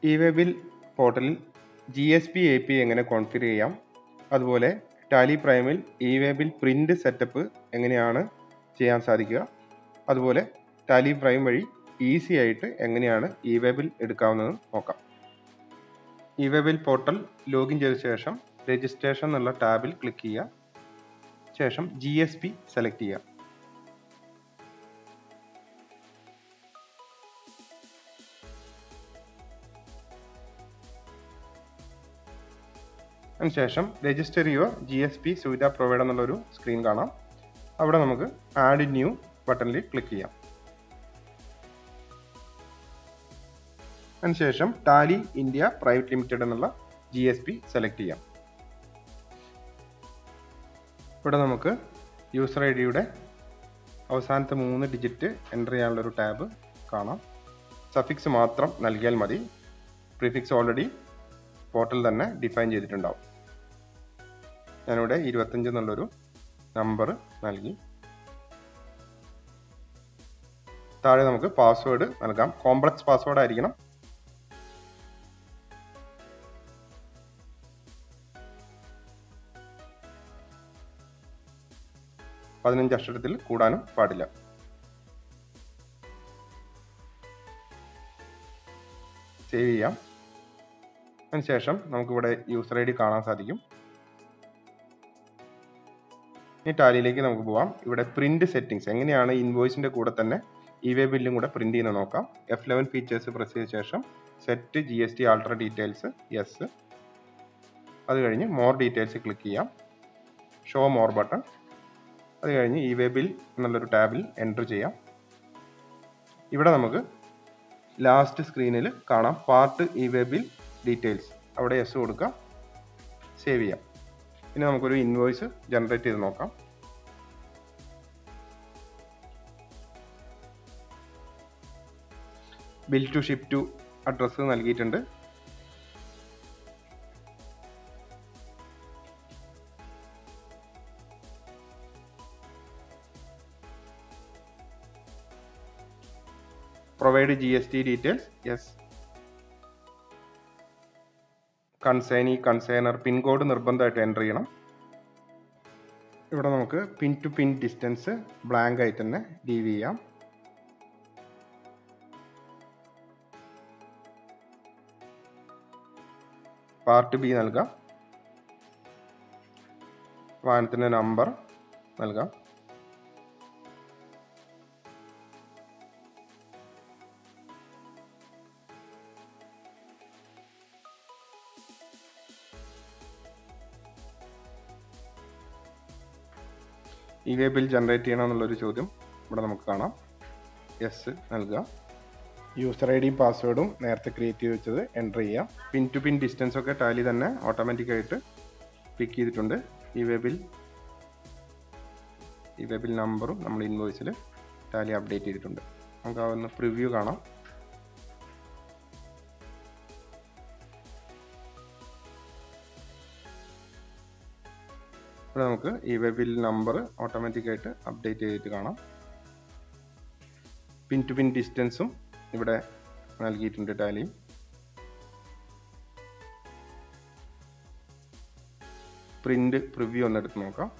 ഇ-വേ bill പോർട്ടലിൽ GSP API എങ്ങനെ configure ചെയ്യാം, അതുപോലെ ടാലി പ്രൈമിൽ ഇ-വേ ബിൽ പ്രിന്റ് സെറ്റപ്പ് എങ്ങനെയാണ് ചെയ്യാൻ സാധിക്കുക, അതുപോലെ ടാലി പ്രൈം വഴി ഈസി ആയിട്ട് എങ്ങനെയാണ് ഇ-വേ ബിൽ എടുക്കാവുന്നത് നോക്കാം. ഇ-വേ ബിൽ പോർട്ടൽ ലോഗിൻ ചെയ്ത ശേഷം രജിസ്ട്രേഷൻ എന്നുള്ള ടാബിൽ ക്ലിക്ക് ചെയ്യുക. ശേഷം GSP സെലക്ട് ചെയ്യുക. അതിനുശേഷം register your GSP Suvidha provider എന്നുള്ളൊരു സ്ക്രീൻ കാണാം. അവിടെ നമുക്ക് ആഡ് ന്യൂ ബട്ടണിൽ ക്ലിക്ക് ചെയ്യാം. അതിനുശേഷം ടാലി ഇന്ത്യ പ്രൈവറ്റ് ലിമിറ്റഡ് എന്നുള്ള GSP സെലക്ട് ചെയ്യാം. ഇവിടെ നമുക്ക് യൂസർ ഐ ഡിയുടെ അവസാനത്തെ 3 ഡിജിറ്റ് എൻ്റർ ചെയ്യാനുള്ളൊരു ടാബ് കാണാം. സഫിക്സ് മാത്രം നൽകിയാൽ മതി. പ്രിഫിക്സ് ഓൾറെഡി പോർട്ടൽ തന്നെ ഡിഫൈൻ ചെയ്തിട്ടുണ്ടാവും. ഞാനിവിടെ 25 എന്നുള്ളൊരു നമ്പർ നൽകി. താഴെ നമുക്ക് പാസ്വേഡ് നൽകാം. കോംപ്ലക്സ് പാസ്വേഡ് ആയിരിക്കണം. പതിനഞ്ച് അക്ഷരത്തിൽ കൂടാനും പാടില്ല. സേവ് ചെയ്യാം. അതിനുശേഷം നമുക്കിവിടെ യൂസർ ഐ ഡി കാണാൻ സാധിക്കും. ഈ ടാലിയിലേക്ക് നമുക്ക് പോകാം. ഇവിടെ പ്രിന്റ് സെറ്റിംഗ്സ് എങ്ങനെയാണ് ഇൻവോയ്സിന്റെ കൂടെ തന്നെ ഇ-വേ ബില്ലും കൂടെ പ്രിന്റ് ചെയ്യുന്നത് നോക്കാം. F11 ഫീച്ചേഴ്സ് പ്രസ് ചെയ്ത ശേഷം set GST alter details yes. അത് കഴിഞ്ഞ് മോർ ഡീറ്റെയിൽസ് ക്ലിക്ക് ചെയ്യാം. Show more button. അത് കഴിഞ്ഞ് ഇ-വേ ബിൽ എന്നുള്ളൊരു ടാബിൽ എൻ്റർ ചെയ്യാം. ഇവിടെ നമുക്ക് ലാസ്റ്റ് സ്ക്രീനിൽ കാണാം പാർട്ട് ഇ-വേ ബിൽ ഡീറ്റെയിൽസ്. അവിടെ യെസ് കൊടുക്കാം. സേവ് ചെയ്യാം. ഇനി നമുക്കൊരു ഇൻവോയ്സ് ജനറേറ്റ് ചെയ്ത് നോക്കാം. Bill to ship to address നൽകിയിട്ടുണ്ട്. Provide GST details yes. Consignee consignor pin code നിർബന്ധമായിട്ട് എൻ്റർ ചെയ്യണം. ഇവിടെ നമുക്ക് pin to pin distance blank ആയിട്ട് തന്നെ ലീവ് ചെയ്യാം. പാർട്ട് ബി നൽകാം. വാഹനത്തിൻ്റെ നമ്പർ നൽകാം. ഇ-വേ ബിൽ ജനറേറ്റ് ചെയ്യണം എന്നുള്ളൊരു ചോദ്യം ഇവിടെ നമുക്ക് കാണാം. യെസ് നൽകുക. യൂസർ ഐ ഡിയും പാസ്വേഡും നേരത്തെ ക്രിയേറ്റ് ചെയ്ത് വെച്ചത് എൻ്റർ ചെയ്യാം. പിൻ ടു പിൻ ഡിസ്റ്റൻസ് ഒക്കെ ടാലി തന്നെ ഓട്ടോമാറ്റിക്കായിട്ട് പിക്ക് ചെയ്തിട്ടുണ്ട്. ഇ-വേ ബിൽ നമ്പറും നമ്മൾ ഇൻവോയ്സിൽ ടാലി അപ്ഡേറ്റ് ചെയ്തിട്ടുണ്ട്. നമുക്ക് അതൊന്ന് പ്രിവ്യൂ കാണാം. ഇവിടെ നമുക്ക് ഇ-വേ ബിൽ നമ്പർ ഓട്ടോമാറ്റിക്കായിട്ട് അപ്ഡേറ്റ് ചെയ്തിട്ട് കാണാം. പിൻ ടു പിൻ ഡിസ്റ്റൻസും ഇവിടെ നൽകിയിട്ടുണ്ട് ടാലി. പ്രിന്റ് പ്രിവ്യൂ ഒന്ന് എടുത്ത് നോക്കാം.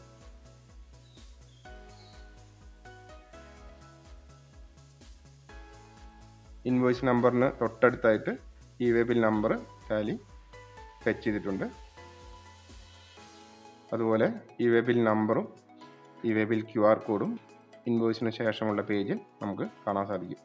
ഇൻവോയ്സ് നമ്പറിന് തൊട്ടടുത്തായിട്ട് ഇ-വേ ബിൽ നമ്പർ ടാലി ഫെച്ച് ചെയ്തിട്ടുണ്ട്. അതുപോലെ ഇ-വേ ബിൽ നമ്പറും ഇ-വേ ബിൽ QR കോഡും ഇൻവോയ്സിന് ശേഷമുള്ള പേജിൽ നമുക്ക് കാണാൻ സാധിക്കും.